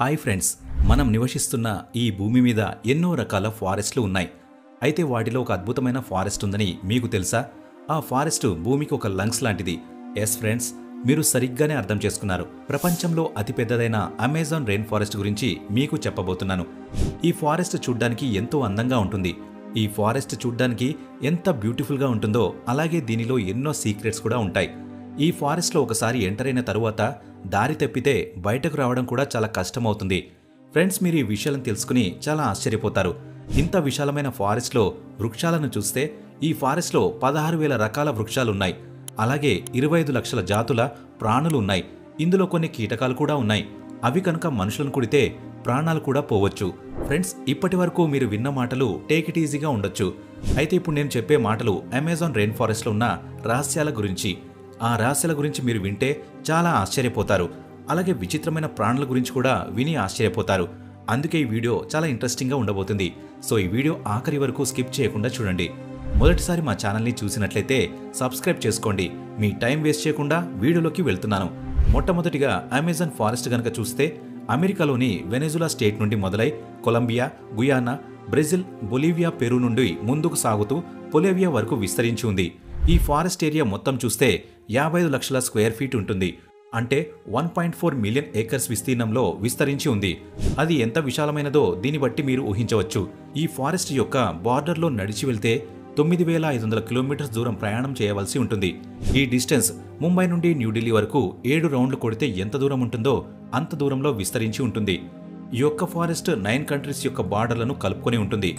Hi friends, మనం నివసిస్తున్న ఈ భూమి మీద ఎన్నో రకాల ఫారెస్ట్లు ఉన్నాయి. అయితే వాటిలో ఒక అద్భుతమైన ఫారెస్ట్ ఉందని మీకు తెలుసా? ఆ ఫారెస్ట్ భూమికి ఒక లంగ్స్ లాంటిది. ఎస్ ఫ్రెండ్స్, మీరు సరిగ్గానే అర్థం చేసుకున్నారు. ప్రపంచంలో అతిపెద్దదైన అమెజాన్ రెయిన్ ఫారెస్ట్ గురించి మీకు చెప్పబోతున్నాను. ఈ ఫారెస్ట్ చూడ్డానికి ఎంతో అందంగా ఉంటుంది. ఈ ఫారెస్ట్ చూడ్డానికి ఎంత బ్యూటిఫుల్గా ఉంటుందో అలాగే దీనిలో ఎన్నో సీక్రెట్స్ కూడా ఉంటాయి. ఈ ఫారెస్ట్లో ఒకసారి ఎంటర్ అయిన తరువాత దారి తప్పితే బయటకు రావడం కూడా చాలా కష్టమవుతుంది. ఫ్రెండ్స్, మీరు ఈ విషయాలను తెలుసుకుని చాలా ఆశ్చర్యపోతారు. ఇంత విశాలమైన ఫారెస్ట్లో వృక్షాలను చూస్తే ఈ ఫారెస్ట్లో 16,000 రకాల వృక్షాలున్నాయి. అలాగే 25 లక్షల జాతుల ప్రాణులు ఉన్నాయి. ఇందులో కొన్ని కీటకాలు కూడా ఉన్నాయి. అవి కనుక మనుషులను కుడితే ప్రాణాలు కూడా పోవచ్చు. ఫ్రెండ్స్, ఇప్పటి వరకు మీరు విన్న మాటలు టేక్ ఇట్ ఈజీగా ఉండొచ్చు. అయితే ఇప్పుడు నేను చెప్పే మాటలు అమెజాన్ రెయిన్ ఫారెస్ట్లో ఉన్న రహస్యాల గురించి. ఆ రహస్యాల గురించి మీరు వింటే చాలా ఆశ్చర్యపోతారు. అలాగే విచిత్రమైన ప్రాణుల గురించి కూడా విని ఆశ్చర్యపోతారు. అందుకే ఈ వీడియో చాలా ఇంట్రెస్టింగ్గా ఉండబోతుంది. సో ఈ వీడియో ఆఖరి వరకు స్కిప్ చేయకుండా చూడండి. మొదటిసారి మా ఛానల్ని చూసినట్లయితే సబ్స్క్రైబ్ చేసుకోండి. మీ టైం వేస్ట్ చేయకుండా వీడియోలోకి వెళ్తున్నాను. మొట్టమొదటిగా అమెజాన్ ఫారెస్ట్ గనక చూస్తే అమెరికాలోని వెనెజులా స్టేట్ నుండి మొదలై Colombia, Guyana, Brazil, Bolivia, Peru నుండి ముందుకు సాగుతూ బొలీవియా వరకు విస్తరించి ఉంది. ఈ ఫారెస్ట్ ఏరియా మొత్తం చూస్తే 55 లక్షల స్క్వేర్ ఫీట్ ఉంటుంది. అంటే 1.4 మిలియన్ ఏకర్స్ విస్తీర్ణంలో విస్తరించి ఉంది. అది ఎంత విశాలమైనదో దీన్ని బట్టి మీరు ఊహించవచ్చు. ఈ ఫారెస్ట్ యొక్క బార్డర్లో నడిచి వెళ్తే 9,500 కిలోమీటర్స్ దూరం ప్రయాణం చేయవలసి ఉంటుంది. ఈ డిస్టెన్స్ ముంబై నుండి న్యూఢిల్లీ వరకు 7 రౌండ్లు కొడితే ఎంత దూరం ఉంటుందో అంత దూరంలో విస్తరించి ఉంటుంది. ఈ యొక్క ఫారెస్ట్ 9 కంట్రీస్ యొక్క బార్డర్లను కలుపుకొని ఉంటుంది.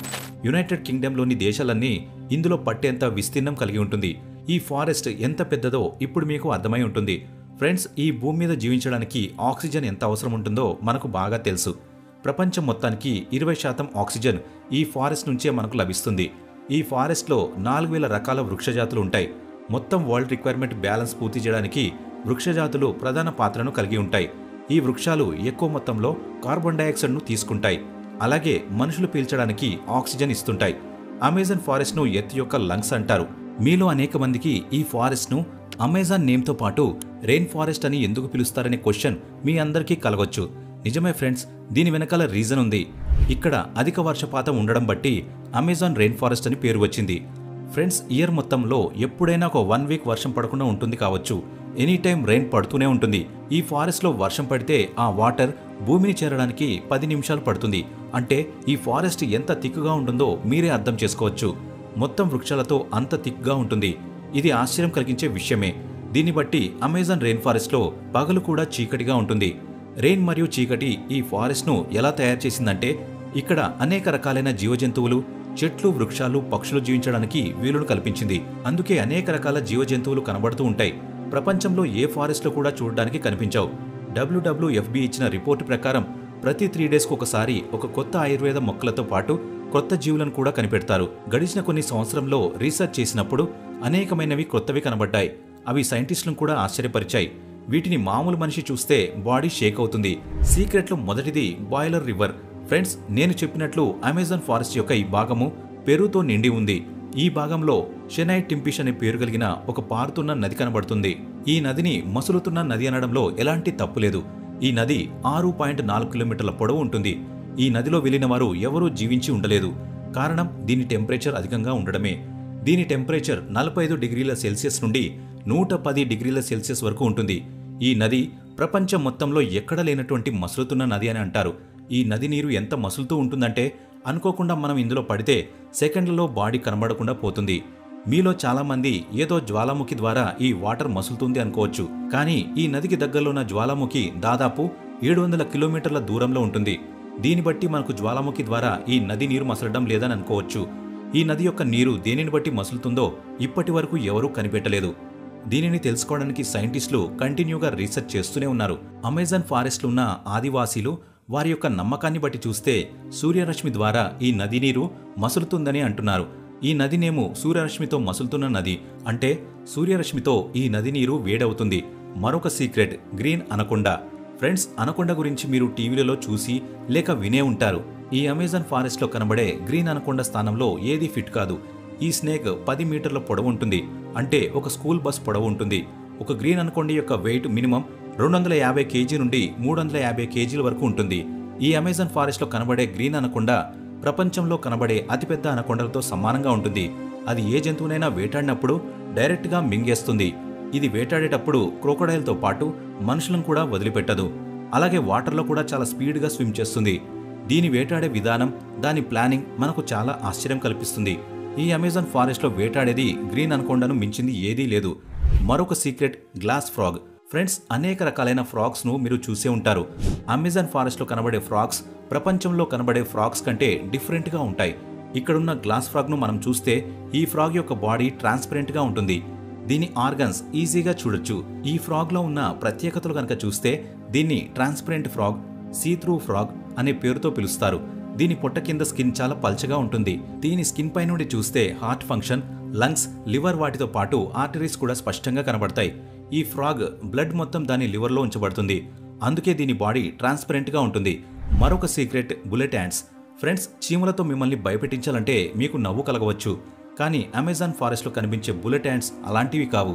యునైటెడ్ కింగ్డమ్లోని దేశాలన్నీ ఇందులో పట్టేంత విస్తీర్ణం కలిగి ఉంటుంది. ఈ ఫారెస్ట్ ఎంత పెద్దదో ఇప్పుడు మీకు అర్థమై ఉంటుంది. ఫ్రెండ్స్, ఈ భూమి మీద జీవించడానికి ఆక్సిజన్ ఎంత అవసరం ఉంటుందో మనకు బాగా తెలుసు. ప్రపంచం మొత్తానికి 20% ఆక్సిజన్ ఈ ఫారెస్ట్ నుంచే మనకు లభిస్తుంది. ఈ ఫారెస్ట్లో 4,000 రకాల వృక్షజాతులు ఉంటాయి. మొత్తం వరల్డ్ రిక్వైర్మెంట్ బ్యాలెన్స్ పూర్తి చేయడానికి వృక్షజాతులు ప్రధాన పాత్రను కలిగి ఉంటాయి. ఈ వృక్షాలు ఎక్కువ మొత్తంలో కార్బన్ డైఆక్సైడ్ను తీసుకుంటాయి. అలాగే మనుషులు పీల్చడానికి ఆక్సిజన్ ఇస్తుంటాయి. అమెజాన్ ఫారెస్ట్ను ఎర్త్ యొక్క లంగ్స్ అంటారు. మీలో అనేక మందికి ఈ ఫారెస్ట్ను అమెజాన్ నేమ్తో పాటు రెయిన్ ఫారెస్ట్ అని ఎందుకు పిలుస్తారనే క్వశ్చన్ మీ అందరికీ కలగొచ్చు. నిజమే ఫ్రెండ్స్, దీని వెనకాల రీజన్ ఉంది. ఇక్కడ అధిక వర్షపాతం ఉండడం బట్టి అమెజాన్ రెయిన్ ఫారెస్ట్ అని పేరు వచ్చింది. ఫ్రెండ్స్, ఇయర్ మొత్తంలో ఎప్పుడైనా ఒక 1 వీక్ వర్షం పడకుండా ఉంటుంది కావచ్చు. ఎనీ టైం రెయిన్ పడుతూనే ఉంటుంది. ఈ ఫారెస్ట్లో వర్షం పడితే ఆ వాటర్ భూమిని చేరడానికి 10 నిమిషాలు పడుతుంది. అంటే ఈ ఫారెస్ట్ ఎంత థిక్గా ఉంటుందో మీరే అర్థం చేసుకోవచ్చు. మొత్తం వృక్షాలతో అంత థిక్గా ఉంటుంది. ఇది ఆశ్చర్యం కలిగించే విషయమే. దీన్ని బట్టి అమెజాన్ రెయిన్ ఫారెస్ట్లో పగలు కూడా చీకటిగా ఉంటుంది. రెయిన్ మరియు చీకటి ఈ ఫారెస్ట్ను ఎలా తయారు చేసిందంటే ఇక్కడ అనేక రకాలైన జీవజంతువులు, చెట్లు, వృక్షాలు, పక్షులు జీవించడానికి వీలును కల్పించింది. అందుకే అనేక రకాల జీవజంతువులు కనబడుతూ ఉంటాయి. ప్రపంచంలో ఏ ఫారెస్ట్లో కూడా చూడడానికి కనిపించవు. WWFB ఇచ్చిన రిపోర్టు ప్రకారం ప్రతి 3 డేస్కు ఒకసారి ఒక కొత్త ఆయుర్వేద మొక్కలతో పాటు కొత్త జీవులను కూడా కనిపెడతారు. గడిచిన కొన్ని సంవత్సరంలో రీసెర్చ్ చేసినప్పుడు అనేకమైనవి కొత్తవి కనబడ్డాయి. అవి సైంటిస్టులను కూడా ఆశ్చర్యపరిచాయి. వీటిని మామూలు మనిషి చూస్తే బాడీ షేక్ అవుతుంది. సీక్రెట్లో మొదటిది బాయిలర్ రివర్. ఫ్రెండ్స్, నేను చెప్పినట్లు అమెజాన్ ఫారెస్ట్ యొక్క ఈ భాగము పెరుతో నిండి ఉంది. ఈ భాగంలో షెనై టింపిష్ అనే పేరు కలిగిన ఒక పారుతున్న నది కనబడుతుంది. ఈ నదిని మసులుతున్న నది అనడంలో ఎలాంటి తప్పు లేదు. ఈ నది 6.4 కిలోమీటర్ల పొడవు ఉంటుంది. ఈ నదిలో వెళ్లిన వారు ఎవరూ జీవించి ఉండలేదు. కారణం దీని టెంపరేచర్ అధికంగా ఉండడమే. దీని టెంపరేచర్ 45 డిగ్రీల సెల్సియస్ నుండి 110 డిగ్రీల సెల్సియస్ వరకు ఉంటుంది. ఈ నది ప్రపంచం మొత్తంలో ఎక్కడ లేనటువంటి మసులుతున్న నది అని అంటారు. ఈ నది నీరు ఎంత మసులుతూ ఉంటుందంటే అనుకోకుండా మనం ఇందులో పడితే సెకండ్లలో బాడీ కనబడకుండా పోతుంది. మీలో చాలామంది ఏదో జ్వాలాముఖి ద్వారా ఈ వాటర్ మసులుతుంది అనుకోవచ్చు. కానీ ఈ నదికి దగ్గరలో ఉన్న జ్వాలాముఖి దాదాపు 700 కిలోమీటర్ల దూరంలో ఉంటుంది. దీన్ని బట్టి మనకు జ్వాలాముఖి ద్వారా ఈ నది నీరు మసలడం లేదని అనుకోవచ్చు. ఈ నది యొక్క నీరు దేనిని బట్టి మసులుతుందో ఇప్పటి వరకు ఎవరూ కనిపెట్టలేదు. దీనిని తెలుసుకోవడానికి సైంటిస్టులు కంటిన్యూగా రీసెర్చ్ చేస్తూనే ఉన్నారు. అమెజాన్ ఫారెస్ట్లో ఉన్న ఆదివాసీలు వారి యొక్క నమ్మకాన్ని బట్టి చూస్తే సూర్యరశ్మి ద్వారా ఈ నది నీరు మసులుతుందని అంటున్నారు. ఈ నదినేమో సూర్యరశ్మితో మసులుతున్న నది. అంటే సూర్యరశ్మితో ఈ నది నీరు వేడవుతుంది. మరొక secret green anaconda. Friends, anaconda గురించి మీరు టీవీలలో చూసి లేక వినే ఉంటారు. ఈ అమెజాన్ ఫారెస్ట్లో కనబడే గ్రీన్ అనకొండ స్థానంలో ఏది ఫిట్ కాదు. ఈ స్నేక్ 10 మీటర్ల పొడవు ఉంటుంది. అంటే ఒక స్కూల్ బస్ పొడవు ఉంటుంది. ఒక గ్రీన్ అనకొండ యొక్క వెయిట్ మినిమం 250 కేజీ నుండి 350 కేజీల వరకు ఉంటుంది. ఈ అమెజాన్ ఫారెస్ట్లో కనబడే గ్రీన్ అనకొండ ప్రపంచంలో కనబడే అతిపెద్ద అనకొండలతో సమానంగా ఉంటుంది. అది ఏ జంతువునైనా వేటాడినప్పుడు డైరెక్ట్గా మింగేస్తుంది. ఇది వేటాడేటప్పుడు క్రోకోడైల్తో పాటు మనుషులను కూడా వదిలిపెట్టదు. అలాగే వాటర్లో కూడా చాలా స్పీడ్గా స్విమ్ చేస్తుంది. దీని వేటాడే విధానం, దాని ప్లానింగ్ మనకు చాలా ఆశ్చర్యం కల్పిస్తుంది. ఈ అమెజాన్ ఫారెస్ట్లో వేటాడేది గ్రీన్ అనకొండను మించింది ఏదీ లేదు. మరొక సీక్రెట్ గ్లాస్ ఫ్రాగ్. ఫ్రెండ్స్, అనేక రకాలైన ఫ్రాగ్స్ను మీరు చూసే ఉంటారు. అమెజాన్ ఫారెస్ట్లో కనబడే ఫ్రాగ్స్ ప్రపంచంలో కనబడే ఫ్రాగ్స్ కంటే డిఫరెంట్గా ఉంటాయి. ఇక్కడున్న గ్లాస్ ఫ్రాగ్ను మనం చూస్తే ఈ ఫ్రాగ్ యొక్క బాడీ ట్రాన్స్పరెంట్గా ఉంటుంది. దీని ఆర్గన్స్ ఈజీగా చూడొచ్చు. ఈ ఫ్రాగ్లో ఉన్న ప్రత్యేకతలు కనుక చూస్తే దీన్ని transparent frog, see through frog అనే పేరుతో పిలుస్తారు. దీని పొట్ట కింద స్కిన్ చాలా పల్చగా ఉంటుంది. దీని స్కిన్ పై నుండి చూస్తే హార్ట్ ఫంక్షన్, లంగ్స్, లివర్ వాటితో పాటు ఆర్టరీస్ కూడా స్పష్టంగా కనబడతాయి. ఈ ఫ్రాగ్ బ్లడ్ మొత్తం దాని లివర్లో ఉంచబడుతుంది. అందుకే దీని బాడీ ట్రాన్స్పరెంట్గా ఉంటుంది. మరొక సీక్రెట్ బుల్లెట్ యాంట్స్. ఫ్రెండ్స్, చీమలతో మిమ్మల్ని భయపెట్టించాలంటే మీకు నవ్వు కలగవచ్చు. కానీ అమెజాన్ ఫారెస్ట్లో కనిపించే బుల్లెట్ యాంట్స్ అలాంటివి కావు.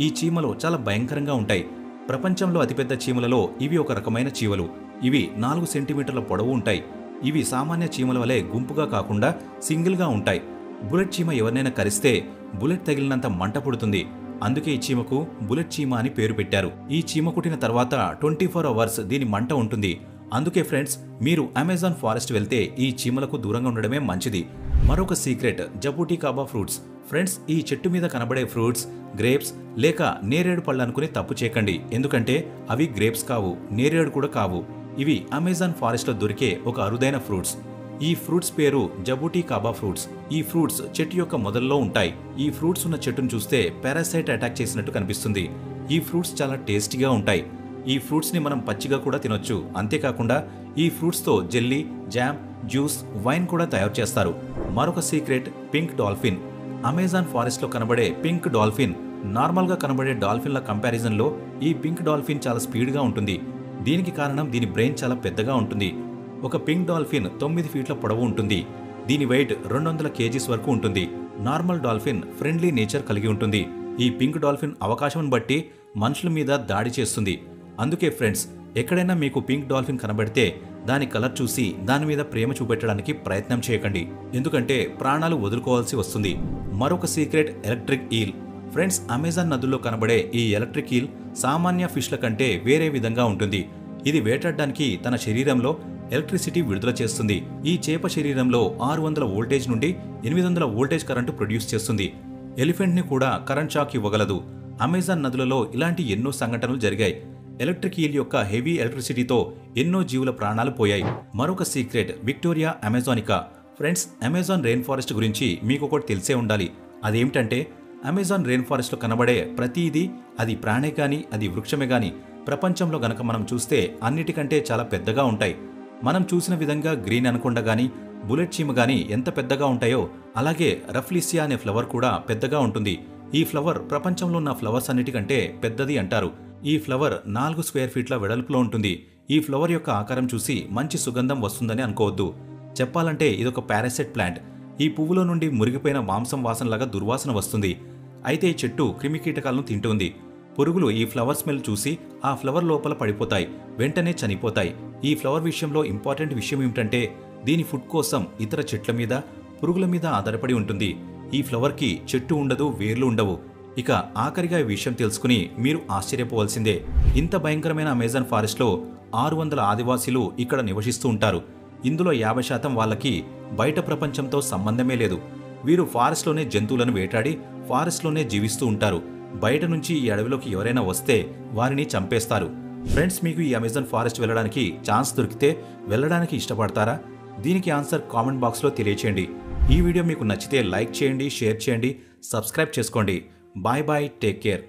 ఈ చీమలు చాలా భయంకరంగా ఉంటాయి. ప్రపంచంలో అతిపెద్ద చీమలలో ఇవి ఒక రకమైన చీమలు. ఇవి 4 సెంటీమీటర్ల పొడవు ఉంటాయి. ఇవి సామాన్య చీమల వలె గుంపుగా కాకుండా సింగిల్గా ఉంటాయి. బుల్లెట్ చీమ ఎవరినైనా కరిస్తే బుల్లెట్ తగిలినంత మంట పుడుతుంది. అందుకే ఈ చీమకు బుల్లెట్ చీమ అని పేరు పెట్టారు. ఈ చీమ కుట్టిన తర్వాత 24 అవర్స్ దీని మంట ఉంటుంది. అందుకే ఫ్రెండ్స్, మీరు అమెజాన్ ఫారెస్ట్ వెళ్తే ఈ చీమలకు దూరంగా ఉండడమే మంచిది. మరొక సీక్రెట్ జబూటీ కాబా ఫ్రూట్స్. ఫ్రెండ్స్, ఈ చెట్టు మీద కనబడే ఫ్రూట్స్ గ్రేప్స్ లేక నేరేడు పళ్ళు అనుకుని తప్పు చేయకండి. ఎందుకంటే అవి గ్రేప్స్ కావు, నేరేడు కూడా కావు. ఇవి అమెజాన్ ఫారెస్ట్లో దొరికే ఒక అరుదైన ఫ్రూట్స్. ఈ ఫ్రూట్స్ పేరు జబూటీ కాబా ఫ్రూట్స్. ఈ ఫ్రూట్స్ చెట్టు యొక్క మొదల్లో ఉంటాయి. ఈ ఫ్రూట్స్ ఉన్న చెట్టును చూస్తే పారాసైట్ అటాక్ చేసినట్టు కనిపిస్తుంది. ఈ ఫ్రూట్స్ చాలా టేస్టీగా ఉంటాయి. ఈ ఫ్రూట్స్ని మనం పచ్చిగా కూడా తినొచ్చు. అంతేకాకుండా ఈ ఫ్రూట్స్తో జెల్లీ, జామ్, జ్యూస్, వైన్ కూడా తయారు చేస్తారు. మరొక సీక్రెట్ పింక్ డాల్ఫిన్. అమెజాన్ ఫారెస్ట్లో కనబడే పింక్ డాల్ఫిన్ నార్మల్గా కనబడే డాల్ఫిన్ల కంపారిజన్లో ఈ పింక్ డాల్ఫిన్ చాలా స్పీడ్గా ఉంటుంది. దీనికి కారణం దీని బ్రెయిన్ చాలా పెద్దగా ఉంటుంది. ఒక పింక్ డాల్ఫిన్ 9 ఫీట్ల పొడవు ఉంటుంది. దీని వెయిట్ 200 కేజీస్ వరకు ఉంటుంది. నార్మల్ డాల్ఫిన్ ఫ్రెండ్లీ నేచర్ కలిగి ఉంటుంది. ఈ పింక్ డాల్ఫిన్ అవకాశం బట్టి మనుషుల మీద దాడి చేస్తుంది. అందుకే ఫ్రెండ్స్, ఎక్కడైనా మీకు పింక్ డాల్ఫిన్ కనబడితే దాని కలర్ చూసి దాని మీద ప్రేమ చూపెట్టడానికి ప్రయత్నం చేయకండి. ఎందుకంటే ప్రాణాలు వదులుకోవాల్సి వస్తుంది. మరొక secret electric eel. Friends, Amazon నదుల్లో కనబడే ఈ ఎలక్ట్రిక్ ఈల్ సామాన్య ఫిష్ల కంటే వేరే విధంగా ఉంటుంది. ఇది వేటాడడానికి తన శరీరంలో ఎలక్ట్రిసిటీ విడుదల చేస్తుంది. ఈ చేప శరీరంలో 600 వోల్టేజ్ నుండి 800 వోల్టేజ్ కరెంటు ప్రొడ్యూస్ చేస్తుంది. ఎలిఫెంట్ని కూడా కరెంట్ షాక్ ఇవ్వగలదు. అమెజాన్ నదులలో ఇలాంటి ఎన్నో సంఘటనలు జరిగాయి. ఎలక్ట్రిక్ ఈల్ యొక్క హెవీ ఎలక్ట్రిసిటీతో ఎన్నో జీవుల ప్రాణాలు పోయాయి. మరొక secret Victoria amazonica. Friends, Amazon rain forest గురించి మీకు ఒకటి తెలిసే ఉండాలి. అదేమిటంటే అమెజాన్ రెయిన్ ఫారెస్ట్లో కనబడే ప్రతిదీ, అది ప్రాణే కానీ అది వృక్షమే కానీ, ప్రపంచంలో గనక మనం చూస్తే అన్నిటికంటే చాలా పెద్దగా ఉంటాయి. మనం చూసిన విధంగా గ్రీన్ అనకొండ గానీ, బుల్లెట్ చీమ గానీ ఎంత పెద్దగా ఉంటాయో అలాగే రఫ్లిసియా అనే ఫ్లవర్ కూడా పెద్దగా ఉంటుంది. ఈ ఫ్లవర్ ప్రపంచంలో ఉన్న ఫ్లవర్స్ అన్నిటికంటే పెద్దది అంటారు. ఈ ఫ్లవర్ 4 స్క్వేర్ ఫీట్ల వెడల్పులో ఉంటుంది. ఈ ఫ్లవర్ యొక్క ఆకారం చూసి మంచి సుగంధం వస్తుందని అనుకోవద్దు. చెప్పాలంటే ఇదొక పారాసైట్ ప్లాంట్. ఈ పువ్వులో నుండి మురిగిపోయిన మాంసం వాసనలాగా దుర్వాసన వస్తుంది. అయితే ఈ చెట్టు క్రిమికీటకాలను తింటుంది. పురుగులు ఈ ఫ్లవర్ స్మెల్ చూసి ఆ ఫ్లవర్ లోపల పడిపోతాయి, వెంటనే చనిపోతాయి. ఈ ఫ్లవర్ విషయంలో ఇంపార్టెంట్ విషయం ఏమిటంటే దీని ఫుడ్ కోసం ఇతర చెట్ల మీద, పురుగుల మీద ఆధారపడి ఉంటుంది. ఈ ఫ్లవర్కి చెట్టు ఉండదు, వేర్లు ఉండవు. ఇక ఆఖరిగా ఈ విషయం తెలుసుకుని మీరు ఆశ్చర్యపోవాల్సిందే. ఇంత భయంకరమైన అమెజాన్ ఫారెస్ట్లో 600 ఆదివాసీలు ఇక్కడ నివసిస్తూ ఉంటారు. ఇందులో 50% వాళ్ళకి బయట ప్రపంచంతో సంబంధమే లేదు. వీరు ఫారెస్ట్లోనే జంతువులను వేటాడి ఫారెస్ట్లోనే జీవిస్తూ ఉంటారు. బయట నుంచి ఈ అడవిలోకి ఎవరైనా వస్తే వారిని చంపేస్తారు. ఫ్రెండ్స్, మీకు ఈ అమెజాన్ ఫారెస్ట్ వెళ్ళడానికి ఛాన్స్ దొరికితే వెళ్ళడానికి ఇష్టపడతారా? దీనికి ఆన్సర్ కామెంట్ బాక్స్లో తెలియచేయండి. ఈ వీడియో మీకు నచ్చితే లైక్ చేయండి, షేర్ చేయండి, సబ్స్క్రైబ్ చేసుకోండి. Bye bye, take care.